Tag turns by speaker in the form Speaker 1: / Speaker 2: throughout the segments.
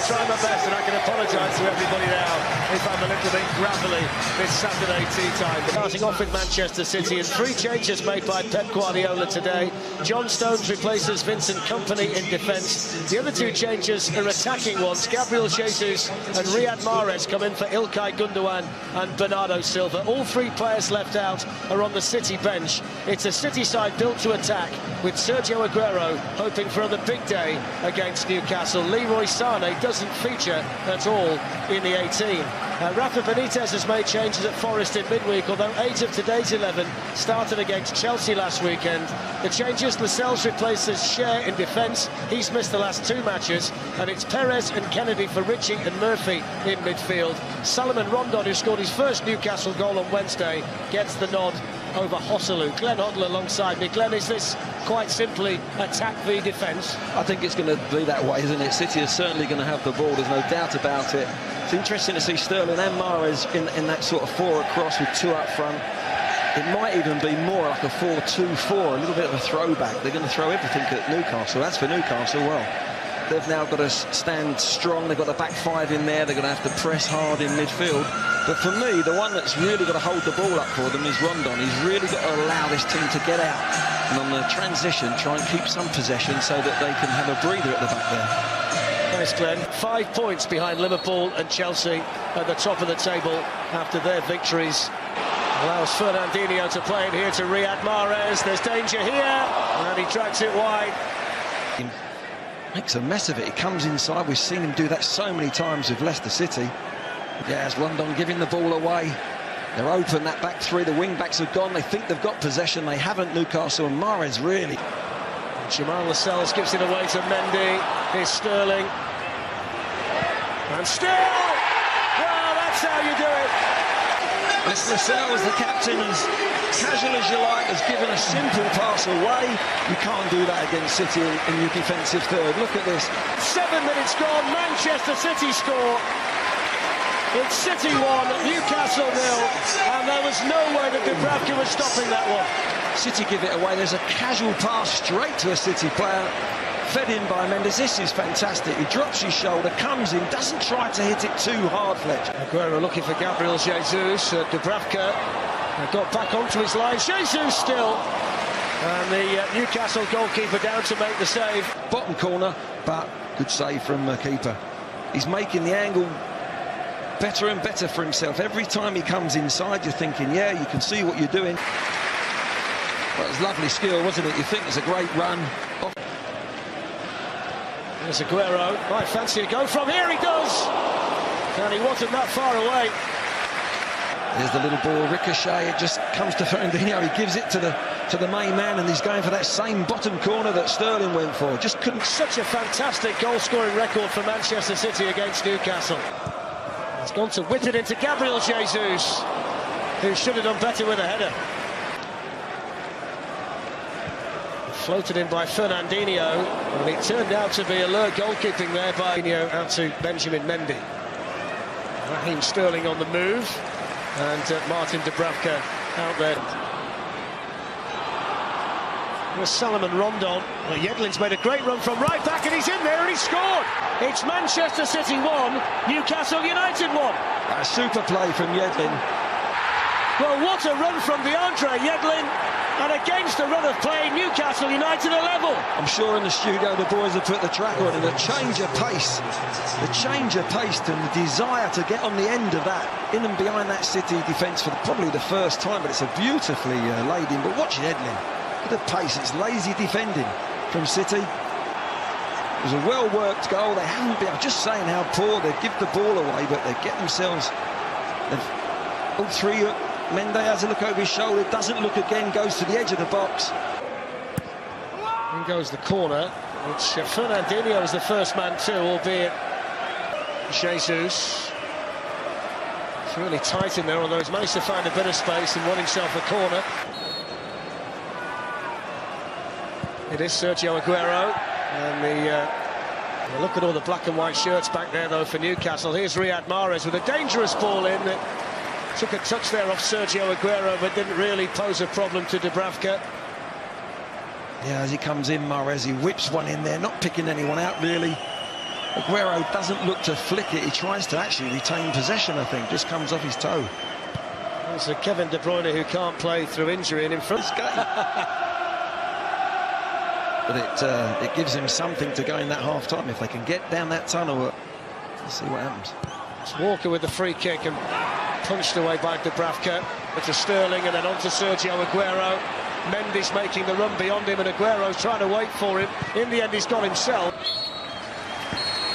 Speaker 1: been trying my best, and I can apologise to everybody now if I'm a little bit gravelly this Saturday tea time. Starting off with Manchester City, and 3 changes made by Pep Guardiola today. John Stones replaces Vincent Kompany in defence. The other 2 changes are attacking ones. Gabriel Jesus and Riyad Mahrez come in for Ilkay Gundogan and Bernardo Silva. All 3 players left out are on the City bench. It's a City side built to attack, with Sergio Aguero hoping for another big day against Newcastle. Leroy Sané doesn't feature at all in the 18. Rafa Benitez has made changes at Forest in midweek, although 8 of today's 11 started against Chelsea last weekend. The changes: Lascelles replaces Schär in defence. He's missed the last 2 matches. And it's Perez and Kennedy for Ritchie and Murphy in midfield. Salomon Rondon, who scored his first Newcastle goal on Wednesday, gets the nod over Joselu. Glenn Hoddle alongside me. Glenn, is this quite simply attack v defence?
Speaker 2: I think it's going to be that way, isn't it? City is certainly going to have the ball, there's no doubt about it. It's interesting to see Sterling and Mahrez in that sort of 4 across with 2 up front. It might even be more like a 4-2-4, a little bit of a throwback. They're going to throw everything at Newcastle. As for Newcastle, well, they've now got to stand strong. They've got the back 5 in there. They're going to have to press hard in midfield. But for me, the one that's really got to hold the ball up for them is Rondon. He's really got to allow this team to get out, and on the transition, try and keep some possession so that they can have a breather at the back there.
Speaker 1: Thanks, Glenn. 5 points behind Liverpool and Chelsea at the top of the table after their victories. Allows Fernandinho to play it here to Riyad Mahrez. There's danger here, and he drags it wide.
Speaker 2: Makes a mess of it. He comes inside. We've seen him do that so many times with Leicester City. Yeah, as Rondon giving the ball away. They're open, that back 3. The wing-backs have gone. They think they've got possession. They haven't, Newcastle, and Mahrez really.
Speaker 1: Jamal Lascelles gives it away to Mendy. Here's Sterling. And still! Well, that's how you do it.
Speaker 2: This Lascelles, the captain, as casual as you like, has given a simple pass away. You can't do that against City in your defensive third. Look at this.
Speaker 1: 7 minutes gone, Manchester City score. It's City 1, Newcastle 0, and there was no way that Dubravka was stopping that one.
Speaker 2: City give it away. There's a casual pass straight to a City player, fed in by Mendes. This is fantastic. He drops his shoulder, comes in, doesn't try to hit it too hard, Fletcher.
Speaker 1: Aguero looking for Gabriel Jesus. Dubravka got back onto his line. Jesus still. And the Newcastle goalkeeper down to make the save.
Speaker 2: Bottom corner, but good save from the keeper. He's making the angle better and better for himself. Every time he comes inside, you're thinking, yeah, you can see what you're doing. Well, it was lovely skill, wasn't it? You think it's a great run.
Speaker 1: There's Aguero. Might fancy a go from here. He does. And he wasn't that far away.
Speaker 2: There's the little ball ricochet. It just comes to Fernandinho. He gives it to the main man, and he's going for that same bottom corner that Sterling went for. Just couldn't.
Speaker 1: Such a fantastic goal-scoring record for Manchester City against Newcastle. It's gone to whip it into Gabriel Jesus, who should have done better with a header. Floated in by Fernandinho, and it turned out to be alert goalkeeping there by Fernandinho out to Benjamin Mendy. Raheem Sterling on the move, and Martin Dubravka out there. There's Salomon Rondon. Well, Yedlin's made a great run from right back, and he's in there, and he's scored. It's Manchester City 1, Newcastle United 1.
Speaker 2: A super play from Yedlin.
Speaker 1: Well, what a run from DeAndre Yedlin. And against the run of play, Newcastle United are level.
Speaker 2: I'm sure in the studio the boys have put the tracker on, and the change of pace and the desire to get on the end of that, in and behind that City defence for probably the first time, but it's a beautifully laid in. But watch Yedlin, look at the pace. It's lazy defending from City. It was a well-worked goal. They haven't been, I'm just saying how poor they give the ball away, but they get themselves, all 3. Mendy has a look over his shoulder, doesn't look again, goes to the edge of the box.
Speaker 1: In goes the corner, which Fernandinho was the first man to, albeit Jesus. It's really tight in there, although he's managed to find a bit of space and won himself a corner. It is Sergio Aguero, and look at all the black and white shirts back there, though, for Newcastle. Here's Riyad Mahrez with a dangerous ball in. Took a touch there off Sergio Aguero, but didn't really pose a problem to Dubravka.
Speaker 2: Yeah, as he comes in, Mahrez, he whips one in there, not picking anyone out, really. Aguero doesn't look to flick it. He tries to actually retain possession, I think. Just comes off his toe.
Speaker 1: It's a Kevin De Bruyne who can't play through injury and in front.
Speaker 2: But it gives him something to go in that half-time. If they can get down that tunnel, let's see what happens.
Speaker 1: It's Walker with the free kick and punched away by Dubravka. To Sterling and then on to Sergio Aguero. Mendy's making the run beyond him and Aguero's trying to wait for him. In the end, he's got himself.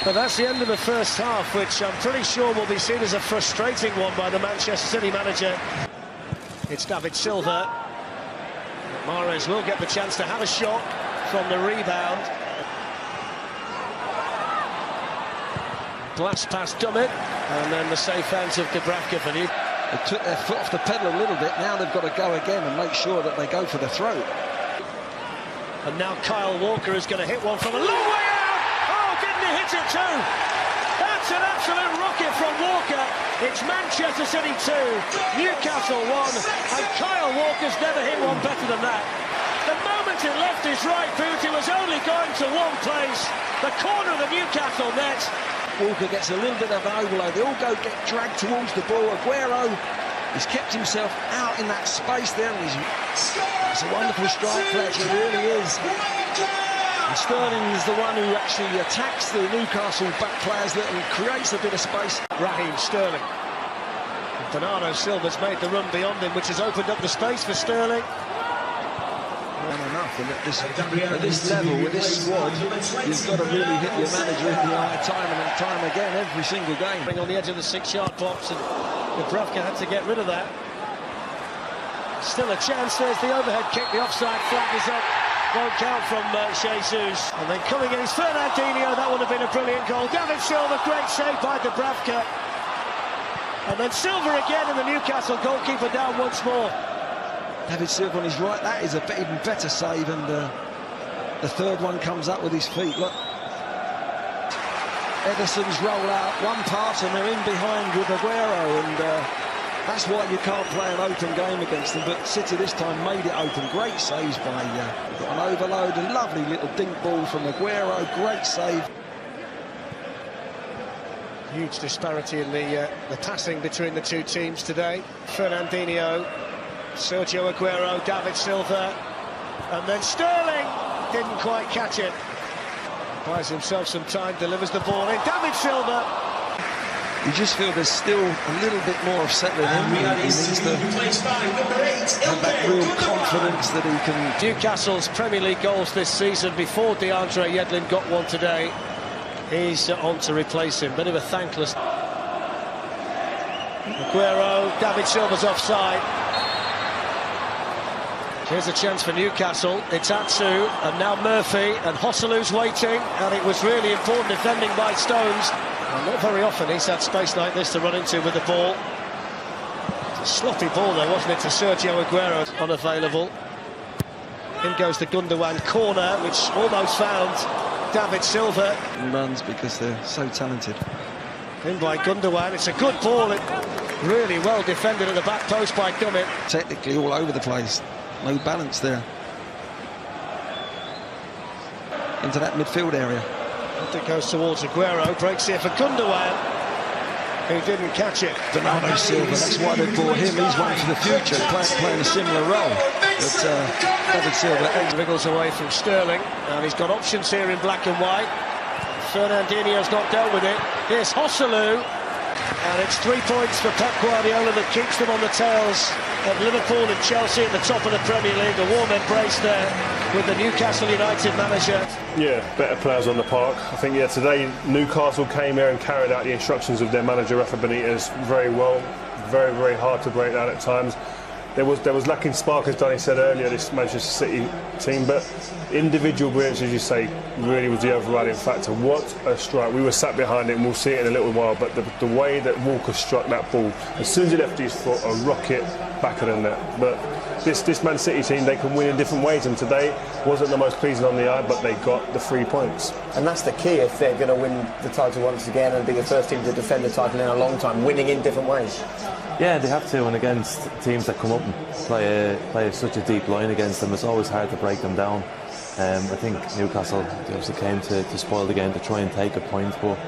Speaker 1: But that's the end of the first half, which I'm pretty sure will be seen as a frustrating one by the Manchester City manager. It's David Silva. Mahrez will get the chance to have a shot from the rebound. Blast past Dummett, and then the safe hands of Dubravka for Newcastle.
Speaker 2: They took their foot off the pedal a little bit. Now they've got to go again and make sure that they go for the throat.
Speaker 1: And now Kyle Walker is going to hit one from a long way out. Oh, didn't he hit it too? That's an absolute rocket from Walker. It's Manchester City 2, Newcastle 1, and Kyle Walker's never hit one better than that. The moment it left his right boot, it was only going to one place, the corner of the Newcastle net.
Speaker 2: Walker gets a little bit of an overload. They all get dragged towards the ball. Aguero has kept himself out in that space there. And it's a wonderful strike, Fletcher, it really is. And Sterling is the one who actually attacks the Newcastle back players and creates a bit of space.
Speaker 1: Raheem Sterling. Bernardo Silva's made the run beyond him, which has opened up the space for Sterling.
Speaker 2: Enough, and at this level, with this squad, you've got to really hit your manager in the eye time and time again, every single game.
Speaker 1: On the edge of the 6-yard box, and Dubravka had to get rid of that. Still a chance, there's the overhead kick, the offside flag is up. Won't count from Jesus. And then coming in is Fernandinho, that would have been a brilliant goal. David Silva, great save by Dubravka. And then Silva again, and the Newcastle goalkeeper down once more.
Speaker 2: David Silva on his right, that is a even better save, and the third one comes up with his feet. Look, Ederson's roll out, one pass and they're in behind with Aguero, and that's why you can't play an open game against them. But City this time made it open. Great saves by got an overload, a lovely little dink ball from Aguero, great save.
Speaker 1: Huge disparity in the passing between the two teams today. Fernandinho, Sergio Aguero, David Silva, and then Sterling didn't quite catch it. Buys himself some time, delivers the ball in. David Silva.
Speaker 2: You just feel there's still a little bit more of settling in. He needs to have that real confidence that he can.
Speaker 1: Newcastle's Premier League goals this season before DeAndre Yedlin got one today. He's on to replace him. Bit of a thankless. Aguero, David Silva's offside. Here's a chance for Newcastle. It's Atsu, and now Murphy, and Hossalu's waiting, and it was really important defending by Stones. And not very often he's had space like this to run into with the ball. It's a sloppy ball though, wasn't it, to Sergio Aguero, unavailable. In goes the Gundogan corner, which almost found David Silva.
Speaker 2: Runs because they're so talented.
Speaker 1: In by Gundogan, it's a good ball, really well defended at the back post by Dummett.
Speaker 2: Technically all over the place. No balance there. Into that midfield area.
Speaker 1: It goes towards Aguero, breaks here for Gundogan, who didn't catch it.
Speaker 2: Bernardo Silva, that's why they brought him. He's one for the future, playing a similar role. But David Silva
Speaker 1: wriggles away from Sterling, and he's got options here in black and white. Fernandinho's not dealt with it. Here's Hossalu, and it's 3 points for Pep Guardiola that keeps them on the tails of Liverpool and Chelsea at the top of the Premier League. A warm embrace there with the Newcastle United manager.
Speaker 3: Yeah, better players on the park. I think, yeah, today Newcastle came here and carried out the instructions of their manager, Rafa Benitez, very well. Very, very hard to break down at times. There was lacking spark, as Danny said earlier, this Manchester City team, but individual brilliance, as you say, really was the overriding factor. What a strike. We were sat behind it, and we'll see it in a little while, but the way that Walker struck that ball, as soon as he left his foot, a rocket back of the net. But this Man City team, they can win in different ways, and today wasn't the most pleasing on the eye, but they got the 3 points.
Speaker 4: And that's the key if they're going to win the title once again and be the first team to defend the title in a long time, winning in different ways.
Speaker 5: Yeah, they have to, and against teams that come up and play such a deep line against them, it's always hard to break them down. I think Newcastle obviously came to spoil the game, to try and take a point, but